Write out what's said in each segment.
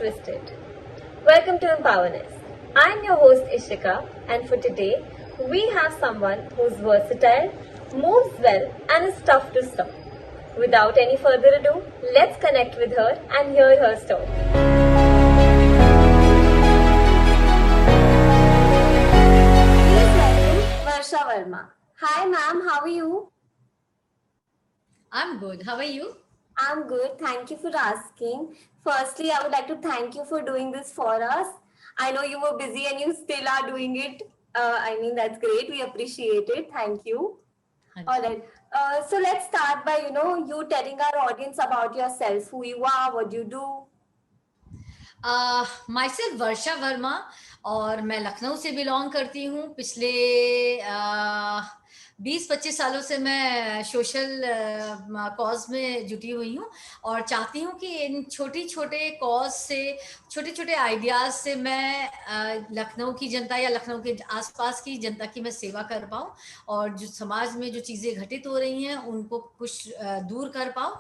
Twisted. Welcome to Empowerness. I'm your host Ishika, and for today, we have someone who's versatile, moves well, and is tough to stop. Without any further ado, let's connect with her and hear her story. Please welcome Varsha Verma. Hi, ma'am. How are you? I'm good. How are you? I'm good. Thank you for asking. Firstly, I would like to thank you for doing this for us. I know you were busy and you still are doing it. That's great. We appreciate it. Thank you. All right. So let's start by, you telling our audience about yourself, who you are, what you do. Myself वर्षा वर्मा और मैं लखनऊ से belong करती हूँ। पिछले 20-25 सालों से मैं social cause में जुटी हुई हूँ और चाहती हूँ कि इन छोटे-छोटे कॉज से, छोटे-छोटे आइडियाज़ से मैं लखनऊ की जनता या लखनऊ के आसपास की जनता की मैं सेवा कर पाऊँ और जो समाज में जो चीज़ें घटित हो रही हैं, उनको कुछ दूर कर पाऊँ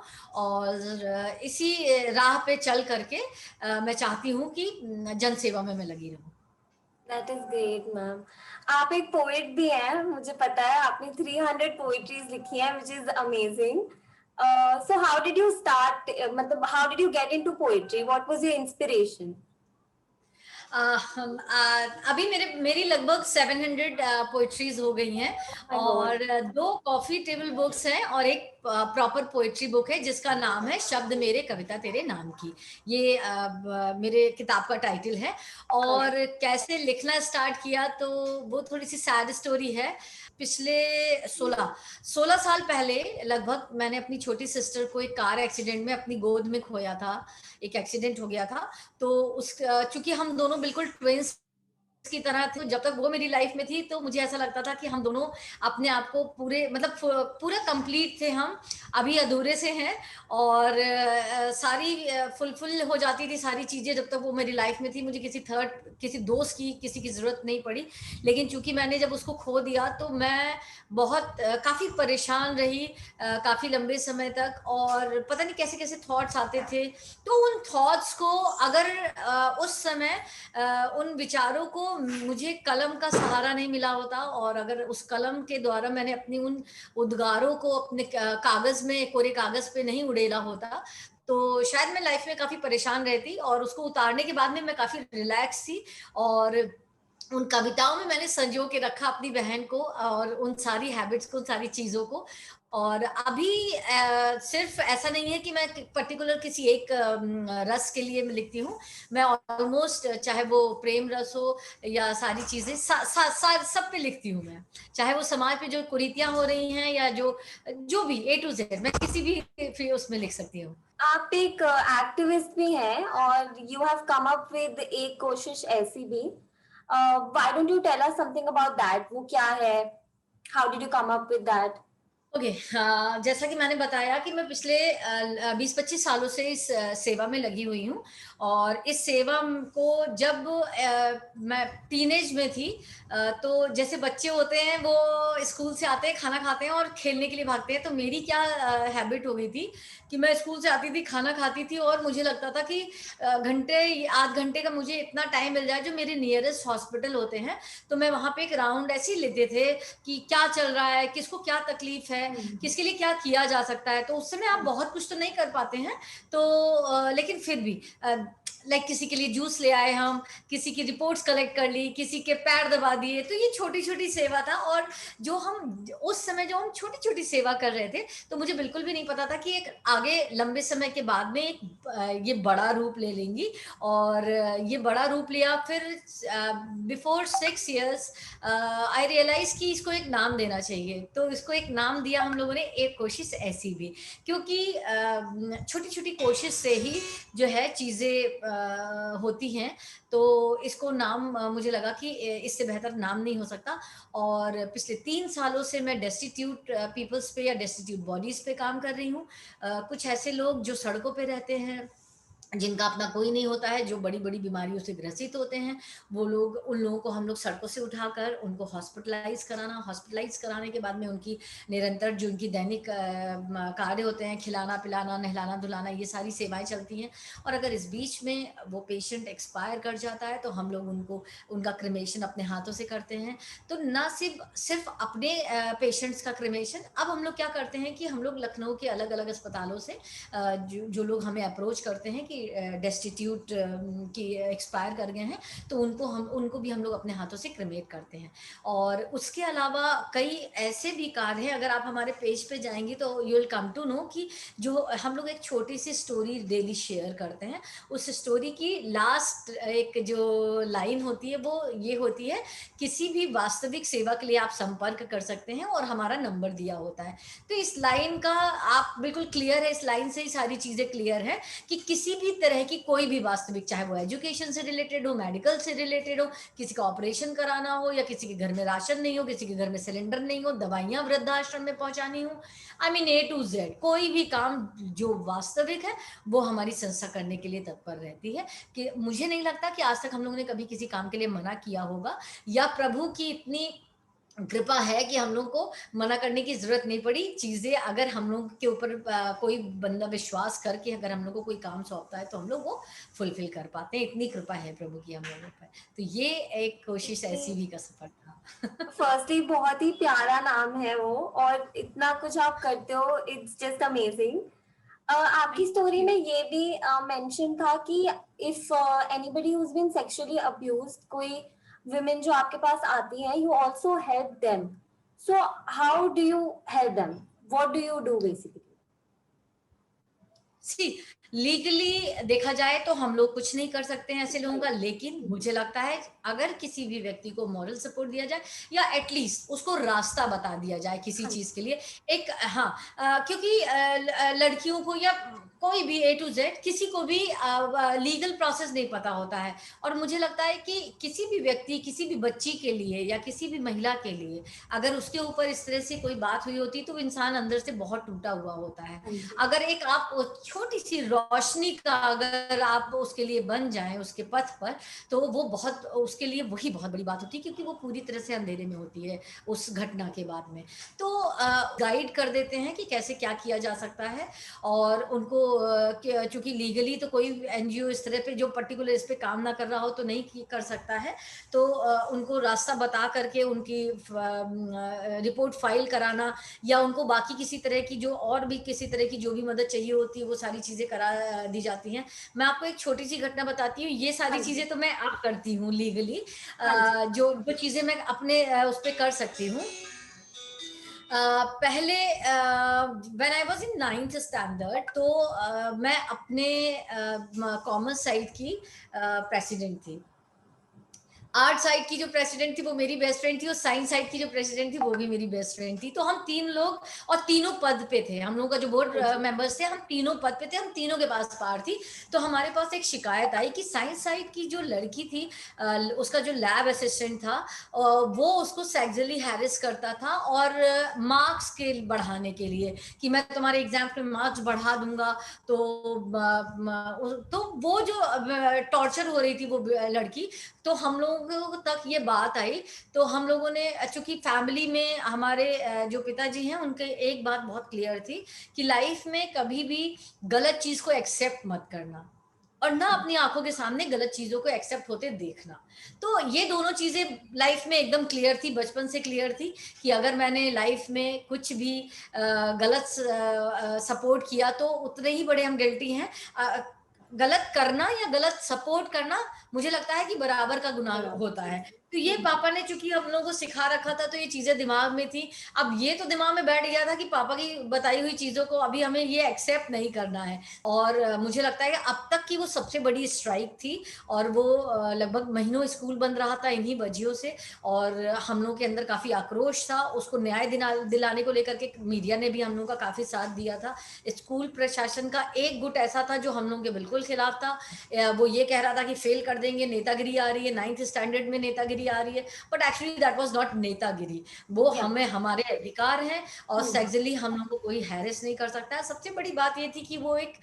और इसी राह पे चल करके मैं चाहती हूँ कि जनसेवा में मैं लगी रहूँ। That is great ma'am. आप एक पोएट भी हैं, मुझे पता है। आपने 300 पोएट्रीज लिखी हैं, which is amazing. So how did you start, मतलब how did you get into poetry? What was your inspiration? अभी मेरी लगभग 700 पोइट्रीज हो गई हैं और 2 कॉफी टेबल बुक्स हैं और एक प्रॉपर पोइट्री बुक है जिसका नाम है शब्द मेरे कविता तेरे नाम की। ये मेरे किताब का टाइटल है और कैसे लिखना स्टार्ट किया तो वो थोड़ी सी सैड स्टोरी है। पिछले 16 साल पहले लगभग मैंने अपनी छोटी सिस्टर को एक कार एक्सीडेंट में अपनी गोद में खोया था। एक एक्सीडेंट हो गया था तो चूंकि हम दोनों बिल्कुल ट्विंस की तरह थे, जब तक वो मेरी लाइफ में थी तो मुझे ऐसा लगता था कि हम दोनों अपने आप को पूरा कंप्लीट थे हम, अभी अधूरे से हैं और सारी फुलफिल हो जाती थी सारी चीज़ें जब तक वो मेरी लाइफ में थी। मुझे किसी दोस्त की, किसी की ज़रूरत नहीं पड़ी। लेकिन चूँकि मैंने जब उसको खो दिया तो मैं बहुत काफ़ी परेशान रही काफ़ी लंबे समय तक और पता नहीं कैसे-कैसे थॉट्स आते थे। तो उन थॉट्स को अगर उस समय उन विचारों को मुझे कलम का सहारा नहीं मिला होता और अगर उस कलम के द्वारा मैंने अपनी उन उद्गारों को अपने कागज में, कोरे कागज पे नहीं उड़ेला होता तो शायद मैं लाइफ में काफी परेशान रहती और उसको उतारने के बाद में मैं काफी रिलैक्स थी और उन कविताओं में मैंने संजो के रखा अपनी बहन को और उन सारी हैबिट्स को, उन सारी चीज़ों को। और अभी सिर्फ़ ऐसा नहीं है कि मैं पर्टिकुलर किसी एक रस के लिए मैं लिखती हूँ। मैं ऑलमोस्ट चाहे वो प्रेम रस हो या सारी चीज़ें सा सा सा सब पे लिखती हूँ मैं। चाहे वो समाज पे जो कुरीतियाँ हो रही हैं या जो भी ए टू ज़ेड मैं किसी भी फिर उसमें लिख सकती हूँ। आप एक एक्टिविस्ट भी हैं और you have come up with एक कोशिश ऐसी भी। Why don't you tell us something about that? वो क्या है? How did you come up with that? Okay जैसा कि मैंने बताया कि मैं पिछले 20-25 सालों से इस सेवा में लगी हुई हूँ और इस सेवा को जब मैं टीनेज में थी तो जैसे बच्चे होते हैं वो स्कूल से आते हैं, खाना खाते हैं और खेलने के लिए भागते हैं। तो मेरी क्या हैबिट हो गई थी कि मैं स्कूल से आती थी, खाना खाती थी और मुझे लगता था कि आध घंटे का मुझे इतना टाइम मिल जाए जो मेरे नियरेस्ट हॉस्पिटल होते हैं तो मैं वहाँ पे एक राउंड ऐसे ही लेते थे कि क्या चल रहा है, किसको क्या तकलीफ है, किसके लिए क्या किया जा सकता है। तो उस समय आप बहुत कुछ तो नहीं कर पाते हैं तो लेकिन फिर भी लाइक किसी के लिए जूस ले आए हम, किसी की रिपोर्ट्स कलेक्ट कर ली, किसी के पैर दबा दिए। तो ये छोटी-छोटी सेवा था और जो हम उस समय जो हम छोटी-छोटी सेवा कर रहे थे, तो मुझे बिल्कुल भी नहीं पता था कि एक आगे लंबे समय के बाद में ये बड़ा रूप ले लेंगी और ये बड़ा रूप लिया। फिर बिफोर 6 इयर्स आई रियलाइज कि इसको एक नाम देना चाहिए तो इसको एक नाम दिया हम लोगों ने, एक कोशिश ऐसी भी, क्योंकि छोटी छोटी कोशिश से ही जो है चीज़ें होती हैं। तो इसको नाम मुझे लगा कि इससे बेहतर नाम नहीं हो सकता और पिछले 3 सालों से मैं डेस्टिट्यूट पीपल्स पे या डेस्टिट्यूट बॉडीज पे काम कर रही हूँ। कुछ ऐसे लोग जो सड़कों पे रहते हैं जिनका अपना कोई नहीं होता है, जो बड़ी बड़ी बीमारियों से ग्रसित होते हैं, वो लोग, उन लोगों को हम लोग सड़कों से उठाकर उनको हॉस्पिटलाइज कराने के बाद में उनकी निरंतर जो उनकी दैनिक कार्य होते हैं, खिलाना पिलाना नहलाना धुलाना, ये सारी सेवाएं चलती हैं। और अगर इस बीच में वो पेशेंट एक्सपायर कर जाता है तो हम लोग उनको उनका क्रिमेशन अपने हाथों से करते हैं। तो ना सिर्फ अपने पेशेंट्स का क्रिमेशन, अब हम लोग क्या करते हैं कि हम लोग लखनऊ के अलग अलग अस्पतालों से जो लोग हमें अप्रोच करते हैं कि डेस्टिट्यूट की एक्सपायर कर गए हैं, तो उनको भी हम लोग अपने हाथों से क्रिमेट करते हैं। और उसके अलावा कई ऐसे भी कार्य हैं, अगर आप हमारे पेज पे जाएंगी तो you will come to know कि जो हम लोग एक छोटी सी स्टोरी डेली शेयर करते हैं, उस स्टोरी की लास्ट एक जो लाइन होती है वो ये होती है, किसी भी वास्तविक सेवा के लिए आप संपर्क कर सकते हैं और हमारा नंबर दिया होता है। तो इस लाइन का आप बिल्कुल क्लियर है, इस लाइन से ही सारी चीजें क्लियर है कि किसी भी तरह की कोई भी वास्तविक, चाहे वो एजुकेशन से रिलेटेड हो, मेडिकल से रिलेटेड हो, किसी का ऑपरेशन कराना हो, या किसी के घर में राशन नहीं हो, किसी के घर में सिलेंडर नहीं हो, दवाइयां वृद्धाश्रम में पहुंचानी हो, I mean A to Z कोई भी काम जो वास्तविक है वो हमारी संस्था करने के लिए तत्पर रहती है। कि मुझे नहीं लगता कि आज तक हम लोगों ने कभी किसी काम के लिए मना किया होगा, या प्रभु की इतनी कृपा है कि हम लोग को मना करने की जरूरत नहीं पड़ी। चीजें अगर हम लोग के ऊपर कोई बंदा विश्वास करके अगर हम लोग को कोई काम सौंपता है तो हम लोग वो फुलफिल कर पाते हैं, इतनी कृपा है प्रभु की हम लोगों पर। तो ये एक कोशिश ऐसी भी का सफर था। फर्स्टली बहुत ही प्यारा नाम है वो, और इतना कुछ आप करते हो, इट्स जस्ट अमेजिंग। आपकी स्टोरी में ये भी मेंशन था कि if anybody who's been sexually abused, कोई विमेन जो आपके पास आती हैं, you also help them. So how do you help them? What do you do basically? See legally देखा जाए तो हम लोग कुछ नहीं कर सकते हैं ऐसे लोगों का, लेकिन मुझे लगता है अगर किसी भी व्यक्ति को मॉरल सपोर्ट दिया जाए, या एटलीस्ट उसको रास्ता बता दिया जाए किसी चीज के लिए, एक हाँ, क्योंकि लड़कियों को या कोई भी ए टू जेड किसी को भी लीगल प्रोसेस नहीं पता होता है। और मुझे लगता है कि किसी भी व्यक्ति, किसी भी बच्ची के लिए या किसी भी महिला के लिए अगर उसके ऊपर इस तरह से कोई बात हुई होती है तो इंसान अंदर से बहुत टूटा हुआ होता है। अगर एक आप छोटी सी रोशनी का अगर आप उसके लिए बन जाएं उसके पथ पर, तो वो बहुत, उसके लिए वही बहुत बड़ी बात होती है, क्योंकि वो पूरी तरह से अंधेरे में होती है उस घटना के बाद में। तो गाइड कर देते हैं कि कैसे क्या किया जा सकता है। और उनको चूंकि लीगली तो कोई एनजीओ इस तरह पे जो पर्टिकुलर इस पे काम ना कर रहा हो तो नहीं कर सकता है, तो उनको रास्ता बता करके उनकी रिपोर्ट फाइल कराना, या उनको बाकी किसी तरह की जो और भी किसी तरह की जो भी मदद चाहिए होती है वो सारी चीजें करा दी जाती हैं। मैं आपको एक छोटी सी घटना बताती हूँ, ये सारी चीजें तो मैं अब करती हूँ लीगली, जो जो चीजें मैं अपने उस पर कर सकती हूँ। पहले when I was in 9th standard, तो मैं अपने कॉमर्स साइड की प्रेसिडेंट थी। आर्ट साइड की जो प्रेसिडेंट थी वो मेरी बेस्ट फ्रेंड थी, और साइंस साइड की जो प्रेसिडेंट थी वो भी मेरी बेस्ट फ्रेंड थी। तो हम तीन लोग, और तीनों पद पे थे, हम लोगों का जो बोर्ड मेंबर्स थे, हम तीनों पद पे थे, हम तीनों के पास पार थी। तो हमारे पास एक शिकायत आई कि साइंस साइड की जो लड़की थी, उसका जो लैब असिस्टेंट था, वो उसको सेक्सुअली हैरेस करता था, और मार्क्स के बढ़ाने के लिए कि मैं तुम्हारे एग्जाम में मार्क्स बढ़ा दूंगा। तो वो जो टॉर्चर हो रही थी वो लड़की, तो हम लोगों तक ये बात आई। तो हम लोगों ने, चूंकि फैमिली में हमारे जो पिताजी हैं उनके एक बात बहुत क्लियर थी कि लाइफ में कभी भी गलत चीज को एक्सेप्ट मत करना, और ना अपनी आंखों के सामने गलत चीजों को एक्सेप्ट होते देखना। तो ये दोनों चीजें लाइफ में एकदम क्लियर थी, बचपन से क्लियर थी कि अगर मैंने लाइफ में कुछ भी गलत सपोर्ट किया तो उतने ही बड़े हम गिल्टी हैं। गलत करना या गलत सपोर्ट करना मुझे लगता है कि बराबर का गुनाह होता है। तो ये पापा ने चूंकि हम लोगों को सिखा रखा था तो ये चीजें दिमाग में थी। अब ये तो दिमाग में बैठ गया था कि पापा की बताई हुई चीजों को अभी हमें ये एक्सेप्ट नहीं करना है। और मुझे लगता है कि अब तक की वो सबसे बड़ी स्ट्राइक थी, और वो लगभग महीनों स्कूल बंद रहा था इन्हीं वजहों से। और हम लोगों के अंदर काफी आक्रोश था, उसको न्याय दिलाने को लेकर के मीडिया ने भी हम लोगों का काफी साथ दिया था। स्कूल प्रशासन का एक गुट ऐसा था जो हम लोगों के बिल्कुल खिलाफ था। वो ये कह रहा था कि फेल कर देंगे, नेतागिरी आ रही है, 9th स्टैंडर्ड में नेतागिरी आ रही है। But actually that was not नेतागिरी, वो हमें हमारे अधिकार हैं, और सेक्सुअली हम लोगों को कोई हैरेस नहीं कर सकता है। सबसे बड़ी बात ये थी कि वो एक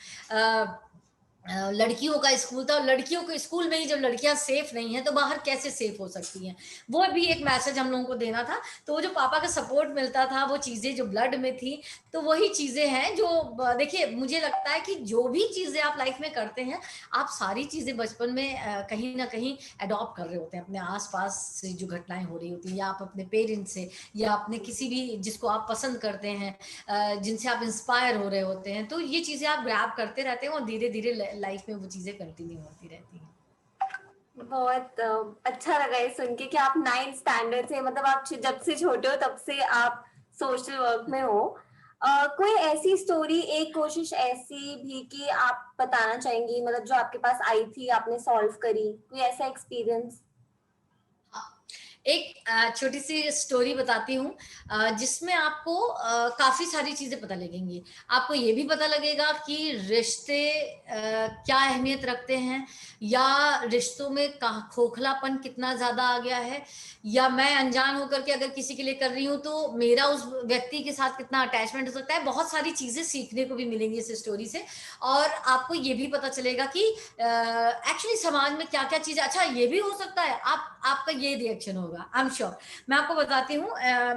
लड़कियों का स्कूल था, और लड़कियों के स्कूल में ही जब लड़कियां सेफ नहीं है तो बाहर कैसे सेफ हो सकती हैं, वो भी एक मैसेज हम लोगों को देना था। तो वो जो पापा का सपोर्ट मिलता था, वो चीजें जो ब्लड में थी, तो वही चीजें हैं जो देखिए मुझे लगता है कि जो भी चीजें आप लाइफ में करते हैं, आप सारी चीजें बचपन में कहीं ना कहीं अडॉप्ट कर रहे होते हैं, अपने आसपास से जो घटनाएं हो रही होती हैं, या आप अपने पेरेंट्स से, या अपने किसी भी जिसको आप पसंद करते हैं, जिनसे आप इंस्पायर हो रहे होते हैं, तो ये चीजें आप ग्रैब करते रहते हैं और धीरे धीरे लाइफ में वो चीजें कंटिन्यू होती रहती हैं। बहुत अच्छा लगा ये सुन के कि आप 9th स्टैंडर्ड से, मतलब आप जब से छोटे हो तब से आप सोशल वर्क में हो। कोई ऐसी स्टोरी, एक कोशिश ऐसी भी कि आप बताना चाहेंगी, मतलब जो आपके पास आई थी, आपने सॉल्व करी, कोई ऐसा एक्सपीरियंस? हाँ, एक छोटी सी स्टोरी बताती हूँ, जिसमें आपको काफी सारी चीजें पता लगेंगी। आपको ये भी पता लगेगा कि रिश्ते क्या अहमियत रखते हैं, या रिश्तों में खोखलापन कितना ज्यादा आ गया है, या मैं अनजान होकर के अगर किसी के लिए कर रही हूँ तो मेरा उस व्यक्ति के साथ कितना अटैचमेंट हो सकता है। बहुत सारी चीजें सीखने को भी मिलेंगी इस स्टोरी से, और आपको ये भी पता चलेगा कि एक्चुअली समाज में क्या क्या चीज, अच्छा ये भी हो सकता है, आपका ये रिएक्शन होगा, आई एम श्योर। मैं आपको बताती हूँ,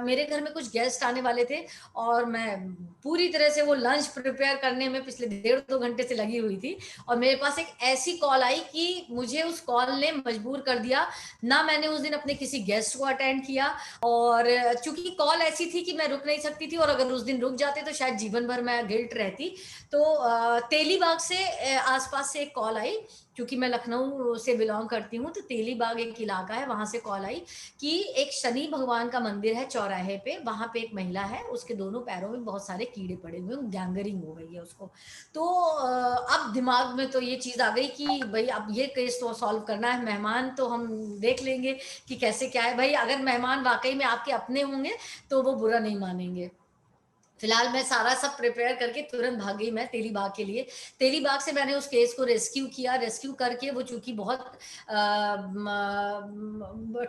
मेरे घर में कुछ गेस्ट आने वाले थे, और मैं पूरी तरह से वो लंच प्रिपेयर करने में पिछले 1.5-2 घंटे से लगी हुई थी, और मेरे पास एक ऐसी कॉल आई कि मुझे उस कॉल ने मजबूर कर दिया। ना मैंने उस दिन अपने किसी गेस्ट को अटेंड किया, और चूंकि कॉल ऐसी थी कि मैं रुक नहीं सकती थी, और अगर उस दिन रुक जाते तो शायद जीवन भर मैं गिल्ट रहती। तो तेलीबाग से आसपास से एक कॉल आई, क्योंकि मैं लखनऊ से बिलोंग करती हूँ, तो तेलीबाग एक इलाका है, वहां से कॉल आई कि एक शनि भगवान का मंदिर है चौराहे पे, वहां पे एक महिला है, उसके दोनों पैरों में बहुत सारे कीड़े पड़े हुए हैं, गैंगरिंग हो गई है उसको। तो अब दिमाग में तो ये चीज आ गई कि भाई अब ये केस तो सॉल्व करना है, मेहमान तो हम देख लेंगे कि कैसे क्या है, भाई अगर मेहमान वाकई में आपके अपने होंगे तो वो बुरा नहीं मानेंगे। फिलहाल मैं सारा सब प्रिपेयर करके तुरंत भाग गई मैं तेलीबाग के लिए। तेलीबाग से मैंने उस केस को रेस्क्यू किया, रेस्क्यू करके वो चूंकि बहुत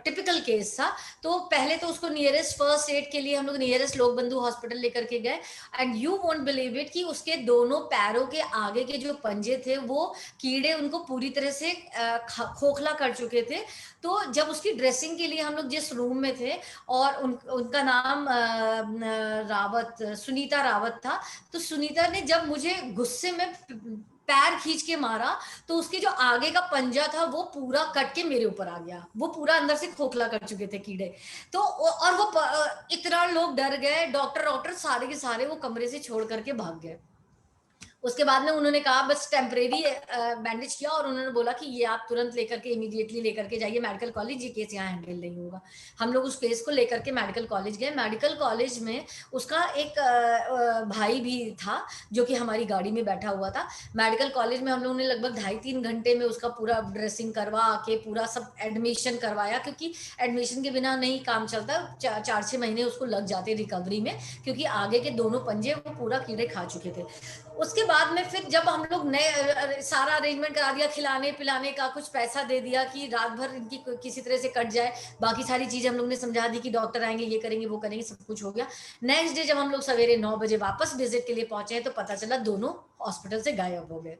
टिपिकल केस था, तो पहले तो उसको नियरेस्ट फर्स्ट एड के लिए हम लोग नियरेस्ट लोक बंधु हॉस्पिटल लेकर के गए। And you won't believe it कि उसके दोनों पैरों के आगे के जो पंजे थे, वो कीड़े उनको पूरी तरह से खोखला कर चुके थे। तो जब उसकी ड्रेसिंग के लिए हम लोग जिस रूम में थे, और उनका नाम रावत, सुनीता रावत था, तो सुनीता ने जब मुझे गुस्से में पैर खींच के मारा, तो उसके जो आगे का पंजा था वो पूरा कट के मेरे ऊपर आ गया, वो पूरा अंदर से खोखला कर चुके थे कीड़े। तो और वो इतना लोग डर गए, डॉक्टर डॉक्टर सारे के सारे वो कमरे से छोड़ करके भाग गए। उसके बाद में उन्होंने कहा बस टेम्परेरी बैंडेज किया, और उन्होंने बोला कि ये आप तुरंत लेकर के इमीडिएटली लेकर के जाइए मेडिकल कॉलेज, ये केस यहाँ हैंडल नहीं होगा। हम लोग उस केस को लेकर के मेडिकल कॉलेज गए। मेडिकल कॉलेज में उसका एक भाई भी था जो कि हमारी गाड़ी में बैठा हुआ था। मेडिकल कॉलेज में हम लोगों ने लगभग 2.5-3 घंटे में उसका पूरा ड्रेसिंग करवा के पूरा सब एडमिशन करवाया, क्योंकि एडमिशन के बिना नहीं काम चलता, 4-6 महीने उसको लग जाते रिकवरी में, क्योंकि आगे के दोनों पंजे वो पूरा कीड़े खा चुके थे। उसके बाद में फिर जब हम लोग नए सारा अरेंजमेंट करा दिया, खिलाने पिलाने का कुछ पैसा दे दिया कि रात भर इनकी किसी तरह से कट जाए, बाकी सारी चीजें हम लोग ने समझा दी कि डॉक्टर आएंगे, ये करेंगे वो करेंगे, सब कुछ हो गया। नेक्स्ट डे जब हम लोग सवेरे 9 बजे वापस विजिट के लिए पहुंचे, तो पता चला दोनों हॉस्पिटल से गायब हो गए।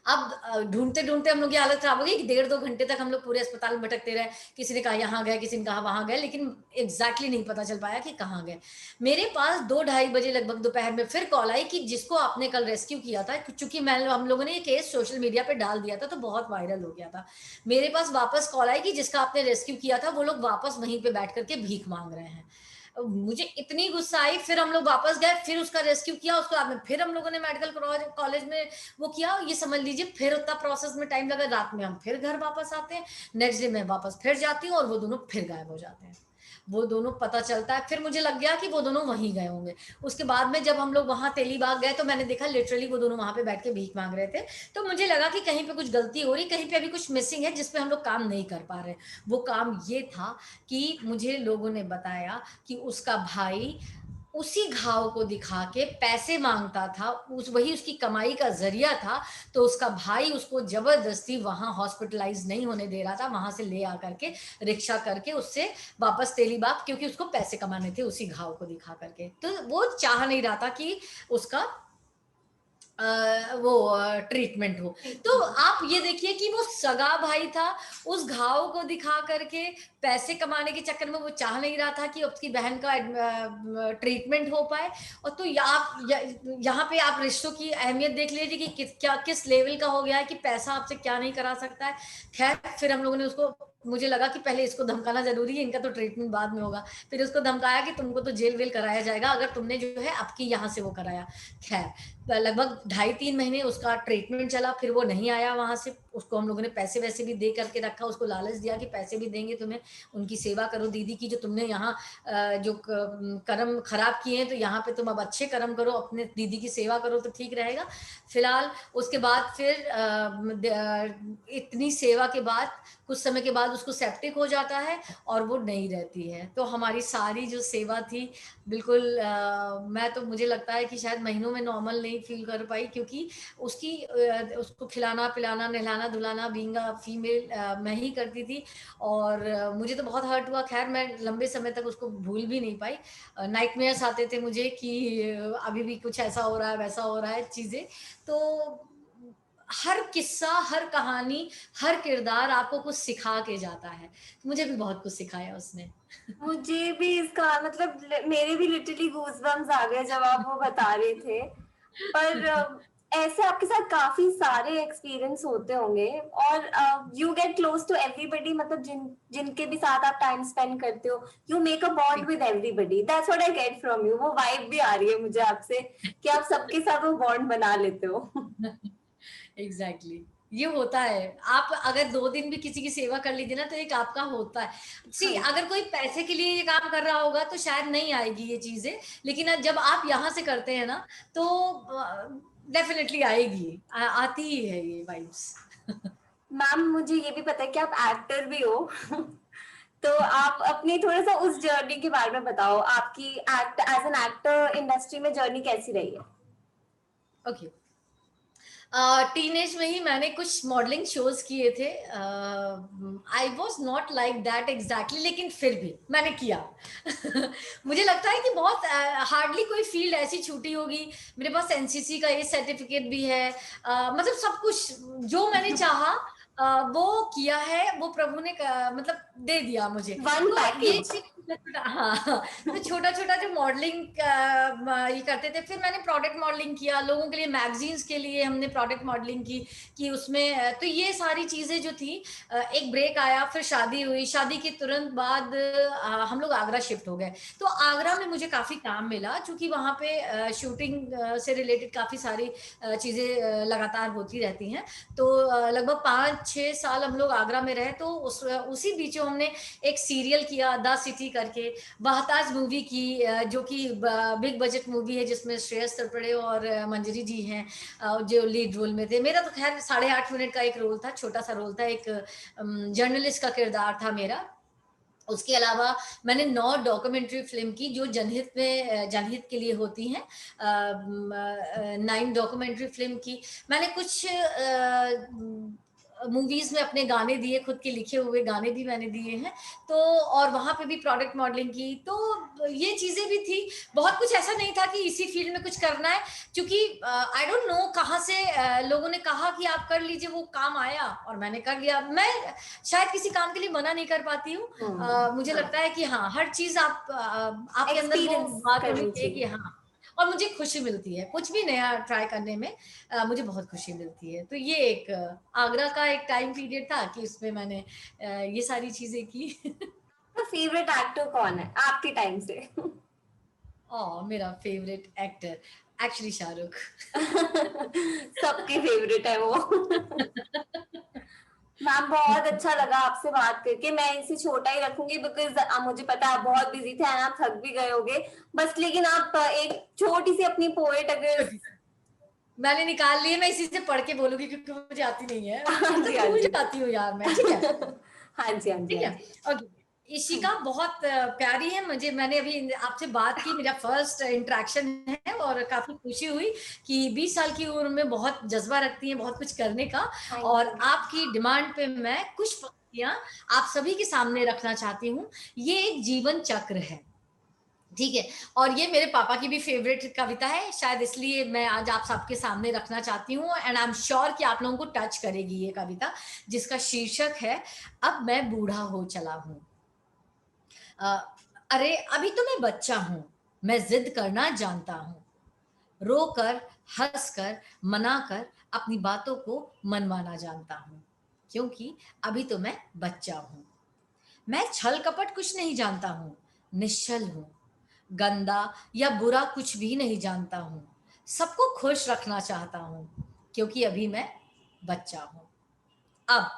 अब ढूंढते ढूंढते हम लोग की हालत खराब हो गई कि 1.5-2 घंटे तक हम लोग पूरे अस्पताल में भटकते रहे। किसी ने कहा यहाँ गए, किसी ने कहा वहां गए, लेकिन एग्जैक्टली नहीं पता चल पाया कि कहाँ गए। मेरे पास 2-2:30 बजे लगभग दोपहर में फिर कॉल आई कि जिसको आपने कल रेस्क्यू किया था, चूंकि मैं हम लोगों ने ये केस सोशल मीडिया पे डाल दिया था तो बहुत वायरल हो गया था, मेरे पास वापस कॉल आई कि जिसका आपने रेस्क्यू किया था वो लोग वापस वहीं पे बैठ करके भीख मांग रहे हैं। मुझे इतनी गुस्सा आई, फिर हम लोग वापस गए, फिर उसका रेस्क्यू किया। उसके बाद में फिर हम लोगों ने मेडिकल कॉलेज में वो किया, ये समझ लीजिए फिर उतना प्रोसेस में टाइम लगा। रात में हम फिर घर वापस आते हैं, नेक्स्ट डे मैं वापस फिर जाती हूँ, और वो दोनों फिर गायब हो जाते हैं। वो दोनों पता चलता है, फिर मुझे लग गया कि वो दोनों वहीं गए होंगे। उसके बाद में जब हम लोग वहां तेलीबाग गए, तो मैंने देखा लिटरली वो दोनों वहां पे बैठ के भीख मांग रहे थे। तो मुझे लगा कि कहीं पे कुछ गलती हो रही, कहीं पे अभी कुछ मिसिंग है जिसपे हम लोग काम नहीं कर पा रहे। वो काम ये था कि मुझे लोगों ने बताया कि उसका भाई उसी घाव को दिखा के पैसे मांगता था, उस वही उसकी कमाई का जरिया था। तो उसका भाई उसको जबरदस्ती वहां हॉस्पिटलाइज नहीं होने दे रहा था, वहां से ले आकर के रिक्शा करके उससे वापस तेलीबाग, क्योंकि उसको पैसे कमाने थे उसी घाव को दिखा करके। तो वो चाह नहीं रहा था कि उसका वो ट्रीटमेंट हो। तो आप ये देखिए कि वो सगा भाई था, उस घाव को दिखा करके पैसे कमाने के चक्कर में वो चाह नहीं रहा था कि उसकी बहन का ट्रीटमेंट हो पाए। और तो यहाँ पे आप रिश्तों की अहमियत देख लीजिए कि किस लेवल का हो गया है कि पैसा आपसे क्या नहीं करा सकता है। खैर फिर हम लोगों ने उसको, मुझे लगा कि पहले इसको धमकाना जरूरी है, इनका तो ट्रीटमेंट बाद में होगा। फिर उसको धमकाया कि तुमको तो जेल वेल कराया जाएगा अगर तुमने जो है आपकी यहाँ से वो कराया। खैर लगभग 2.5-3 महीने उसका ट्रीटमेंट चला, फिर वो नहीं आया वहां से। उसको हम लोगों ने पैसे वैसे भी दे करके रखा, उसको लालच दिया कि पैसे भी देंगे तुम्हें, उनकी सेवा करो दीदी की, जो तुमने यहाँ जो कर्म खराब किए हैं तो यहाँ पे तुम अब अच्छे कर्म करो, अपने दीदी की सेवा करो तो ठीक रहेगा। फिलहाल उसके बाद फिर इतनी सेवा के बाद कुछ समय के बाद उसको सेप्टिक हो जाता है और वो नहीं रहती है। तो हमारी सारी जो सेवा थी बिल्कुल मैं तो, मुझे लगता है कि शायद महीनों में नॉर्मल नहीं फील कर पाई, क्योंकि उसको खिलाना पिलाना नहलाना धुलाना बीइंग अ फीमेल मैं ही करती थी। और मुझे तो बहुत हर्ट हुआ। खैर मैं लंबे समय तक उसको भूल भी नहीं पाई। नाइटमेयर्स आते थे मुझे कि अभी भी कुछ ऐसा हो रहा है वैसा हो रहा है चीजें। तो हर किस्सा, हर कहानी, हर किरदार आपको कुछ सिखा के जाता है। मुझे भी बहुत कुछ सिखाया उसने। मुझे भी इसका मतलब मेरे भी लिटरली गूज़बम्प्स आ गए जब आप वो बता रहे थे। पर ऐसे आपके साथ काफी सारे एक्सपीरियंस होते होंगे और you get close to everybody, मतलब जिनके भी साथ आप टाइम स्पेंड करते हो, you make a bond with everybody. That's what I get from you. वो वाइब भी आ रही है मुझे आपसे कि आप सबके साथ वो बॉन्ड बना लेते हो। Exactly exactly. ये होता है। आप अगर 2 दिन भी किसी की सेवा कर लीजिए ना तो एक आपका होता है। सी हाँ, अगर कोई पैसे के लिए ये काम कर रहा होगा तो शायद नहीं आएगी ये चीजें, लेकिन जब आप यहाँ से करते हैं ना तो डेफिनेटली आएगी, आती ही है ये वाइब्स। मैम मुझे ये भी पता है कि आप एक्टर भी हो। तो आप अपनी थोड़ा सा उस जर्नी के बारे में बताओ, आपकी act as an actor industry में जर्नी कैसी रही है? ओके। टीनेज में ही मैंने कुछ मॉडलिंग शोज किए थे। I was not like that exactly, लेकिन फिर भी मैंने किया। मुझे लगता है कि बहुत हार्डली कोई फील्ड ऐसी छूटी होगी। मेरे पास एनसीसी का ये सर्टिफिकेट भी है। मतलब सब कुछ जो मैंने चाहा वो किया है, वो प्रभु ने मतलब दे दिया मुझे। वन तो ये पैकेज। चीज हाँ हाँ, तो छोटा छोटा जो मॉडलिंग ये करते थे। फिर मैंने प्रोडक्ट मॉडलिंग किया लोगों के लिए, मैगजीन्स के लिए हमने प्रोडक्ट मॉडलिंग की कि उसमें तो ये सारी चीजें जो थी। एक ब्रेक आया, फिर शादी हुई। शादी के तुरंत बाद हम लोग आगरा शिफ्ट हो गए। तो आगरा में मुझे काफी काम मिला, क्योंकि वहां पे शूटिंग से रिलेटेड काफी सारी चीजें लगातार होती रहती हैं। तो लगभग 5-6 साल हम लोग आगरा में रहे। तो उसी बीच हमने एक सीरियल किया द सिटी करके, बहताज मूवी की, जो कि बिग बजट मूवी है जिसमें श्रेयस तलपड़े और मंजरी जी हैं जो लीड रोल में थे। मेरा तो खैर 8.5 मिनट का एक रोल था, छोटा सा रोल था, एक जर्नलिस्ट का किरदार था मेरा। उसके अलावा मैंने 9 डॉक्यूमेंट्री फिल्म की जो जनहित में जनहित के लिए होती हैं। 9 डॉक्यूमेंट्री फिल्म की। मैंने कुछ मूवीज में अपने गाने दिए, खुद के लिखे हुए गाने भी मैंने दिए हैं। तो और वहां पे भी प्रोडक्ट मॉडलिंग की। तो ये चीजें भी थी। बहुत कुछ ऐसा नहीं था कि इसी फील्ड में कुछ करना है, क्योंकि आई डोंट नो कहाँ से लोगों ने कहा कि आप कर लीजिए, वो काम आया और मैंने कर लिया। मैं शायद किसी काम के लिए मना नहीं कर पाती हूँ। मुझे लगता है कि हाँ, हर चीज आपके अंदर वो एक्सपीरियंस बात होनी करनी चाहिए कि चाहिए। हाँ। और मुझे खुशी मिलती है कुछ भी नया ट्राई करने में। मुझे बहुत खुशी मिलती है। तो ये एक आगरा का एक टाइम पीरियड था कि उसमें मैंने ये सारी चीजें की। तो फेवरेट एक्टर कौन है आपके टाइम से? मेरा फेवरेट एक्टर एक्चुअली शाहरुख। सबके फेवरेट है वो। मैम बहुत अच्छा लगा आपसे बात करके। मैं इसे छोटा ही रखूंगी बिकॉज मुझे पता है आप बहुत बिजी थे एंड आप थक भी गए होगे। बस लेकिन आप एक छोटी सी अपनी पोएट अगर। मैंने निकाल लिए, मैं इसी से पढ़ के बोलूंगी क्योंकि मुझे आती नहीं है, हाँ मतलब जी हाँ भूल जी। जाती हूँ यार मैं। ठीक है। हाँ जी हाँ जी ठीक हाँ है। जी। ओके। इशिका बहुत प्यारी है मुझे। मैंने अभी आपसे बात की, मेरा फर्स्ट इंटरेक्शन है और काफी खुशी हुई कि 20 साल की उम्र में बहुत जज्बा रखती हैं बहुत कुछ करने का। थैंक और यू। आपकी डिमांड पे मैं कुछ पंक्तियां आप सभी के सामने रखना चाहती हूँ। ये एक जीवन चक्र है। ठीक है। और ये मेरे पापा की भी फेवरेट कविता है, शायद इसलिए मैं आज आप सबके सामने रखना चाहती हूँ, एंड आई एम श्योर कि आप लोगों को टच करेगी ये कविता, जिसका शीर्षक है अब मैं बूढ़ा हो चला हूँ। अ, अरे अभी तो मैं बच्चा हूँ, मैं जिद करना जानता हूँ, रोकर, हंसकर, मनाकर अपनी बातों को मनवाना जानता हूँ, क्योंकि अभी तो मैं बच्चा हूँ। मैं छल कपट कुछ नहीं जानता हूँ, निश्चल हूँ, गंदा या बुरा कुछ भी नहीं जानता हूँ, सबको खुश रखना चाहता हूँ, क्योंकि अभी मैं बच्चा हूँ। अब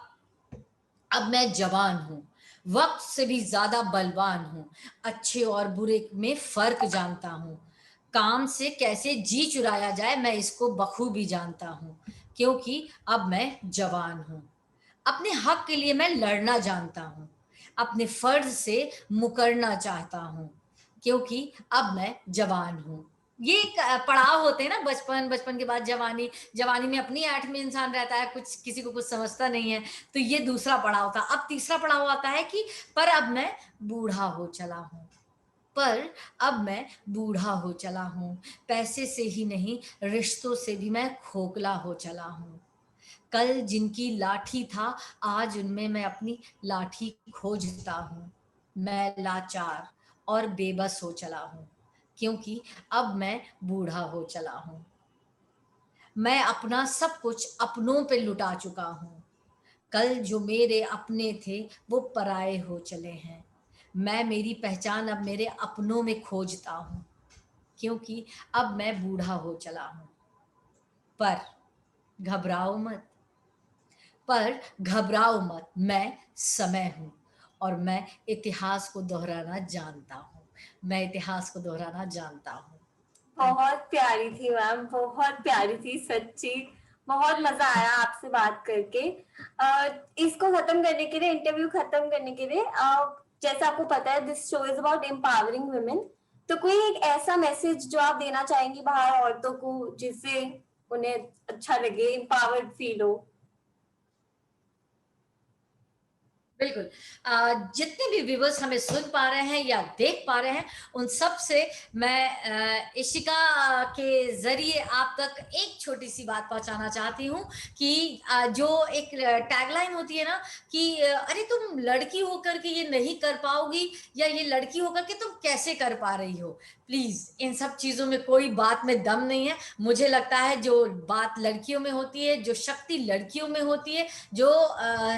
अब मैं जवान हूँ, वक्त से भी ज्यादा बलवान हूँ, अच्छे और बुरे में फर्क जानता हूँ, काम से कैसे जी चुराया जाए मैं इसको बखूबी जानता हूँ, क्योंकि अब मैं जवान हूँ। अपने हक के लिए मैं लड़ना जानता हूँ, अपने फर्ज से मुकरना चाहता हूँ, क्योंकि अब मैं जवान हूँ। ये एक पड़ाव होते हैं ना, बचपन, बचपन के बाद जवानी, जवानी में अपनी ऐठ में इंसान रहता है, कुछ किसी को कुछ समझता नहीं है, तो ये दूसरा पड़ाव था। अब तीसरा पड़ाव आता है कि पर अब मैं बूढ़ा हो चला हूँ, पर अब मैं बूढ़ा हो चला हूँ, पैसे से ही नहीं रिश्तों से भी मैं खोखला हो चला हूँ। कल जिनकी लाठी था, आज उनमें मैं अपनी लाठी खोजता हूँ। मैं लाचार और बेबस हो चला हूँ, क्योंकि अब मैं बूढ़ा हो चला हूँ। मैं अपना सब कुछ अपनों पे लुटा चुका हूँ। कल जो मेरे अपने थे वो पराए हो चले हैं। मैं मेरी पहचान अब मेरे अपनों में खोजता हूँ, क्योंकि अब मैं बूढ़ा हो चला हूँ। पर घबराओ मत, पर घबराओ मत, मैं समय हूँ, और मैं इतिहास को दोहराना जानता हूँ। मैं इतिहास को दोहराना जानता हूँ। थैंक बहुत प्यारी थी मैम, बहुत प्यारी थी सच्ची। बहुत मजा आया आपसे बात करके। इसको खत्म करने के लिए, इंटरव्यू खत्म करने के लिए, जैसा आपको पता है this show is about empowering women, तो कोई एक ऐसा मैसेज जो आप देना चाहेंगी बाहर औरतों को, जिससे उन्हें अच्छा लगे, एम्पावर्ड फील हो। बिल्कुल। जितने भी व्यूवर्स हमें सुन पा रहे हैं या देख पा रहे हैं, उन सब से मैं इशिका के जरिए आप तक एक छोटी सी बात पहुंचाना चाहती हूँ कि जो एक टैगलाइन होती है ना कि अरे तुम लड़की होकर के ये नहीं कर पाओगी, या ये लड़की होकर के तुम कैसे कर पा रही हो, प्लीज इन सब चीजों में कोई बात में दम नहीं है। मुझे लगता है जो बात लड़कियों में होती है, जो शक्ति लड़कियों में होती है, जो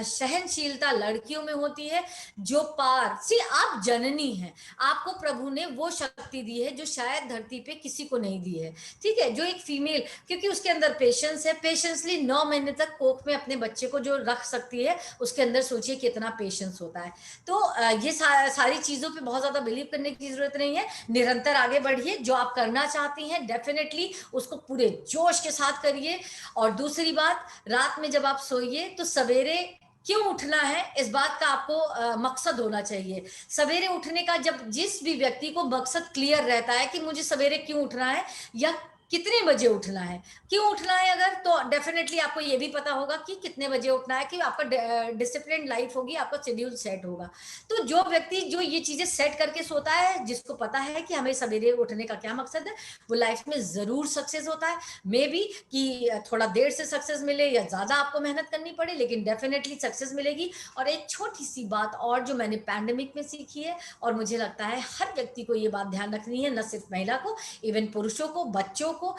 सहनशीलता लड़कियों में होती है, जो पार सी आप जननी हैं, आपको प्रभु ने वो शक्ति दी है जो शायद धरती पे किसी को नहीं दी है। ठीक है, जो एक फीमेल, क्योंकि उसके अंदर पेशेंस है, पेशेंसली 9 महीने तक कोख में अपने बच्चे को जो रख सकती है, उसके अंदर सोचिए कितना पेशेंस होता है। तो ये सारी चीजों पे बहुत ज्यादा बिलीव करने की जरूरत नहीं है। निरंतर आगे बढ़िए, जो आप करना चाहती हैं डेफिनेटली उसको पूरे जोश के साथ करिए। और दूसरी बात, रात में जब आप सोइए तो सवेरे क्यों उठना है इस बात का आपको मकसद होना चाहिए। सवेरे उठने का जब जिस भी व्यक्ति को मकसद क्लियर रहता है कि मुझे सवेरे क्यों उठना है या कितने बजे उठना है, क्यों उठना है, अगर तो डेफिनेटली आपको ये भी पता होगा कि कितने बजे उठना है, कि आपका डिसिप्लिन लाइफ होगी, आपका शेड्यूल सेट होगा। तो जो व्यक्ति जो ये चीजें सेट करके सोता है, जिसको पता है कि हमें सवेरे उठने का क्या मकसद है, वो लाइफ में जरूर सक्सेस होता है। मे बी कि थोड़ा देर से सक्सेस मिले या ज्यादा आपको मेहनत करनी पड़े, लेकिन डेफिनेटली सक्सेस मिलेगी। और एक छोटी सी बात और जो मैंने पैंडेमिक में सीखी है, और मुझे लगता है हर व्यक्ति को ये बात ध्यान रखनी है, न सिर्फ महिला को, इवन पुरुषों को, बच्चों को,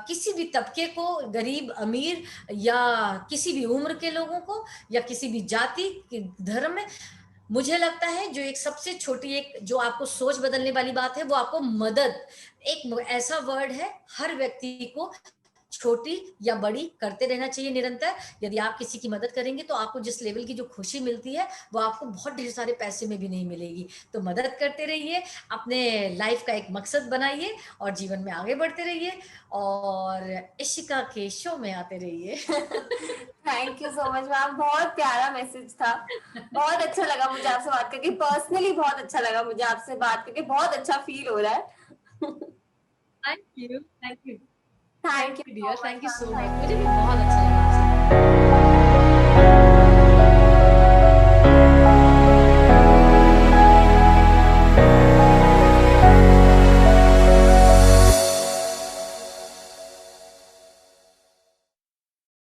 किसी भी तबके को, गरीब अमीर या किसी भी उम्र के लोगों को या किसी भी जाति धर्म में, मुझे लगता है जो एक सबसे छोटी एक जो आपको सोच बदलने वाली बात है, वो आपको मदद, एक ऐसा वर्ड है, हर व्यक्ति को छोटी या बड़ी करते रहना चाहिए निरंतर। यदि आप किसी की मदद करेंगे तो आपको जिस लेवल की जो खुशी मिलती है वो आपको बहुत ढेर सारे पैसे में भी नहीं मिलेगी। तो मदद करते रहिए, अपने लाइफ का एक मकसद बनाइए और जीवन में आगे बढ़ते रहिए, और इशिका के शो में आते रहिए। Thank you so much ma'am, बहुत प्यारा मैसेज था। बहुत अच्छा लगा मुझे आपसे बात करके, पर्सनली बहुत अच्छा लगा मुझे आपसे बात करके, बहुत अच्छा फील हो रहा है। Thank you, thank you, thank thank you you so dear, much thank you ma'am, so much, thank मुझे भी यू। बहुत अच्छा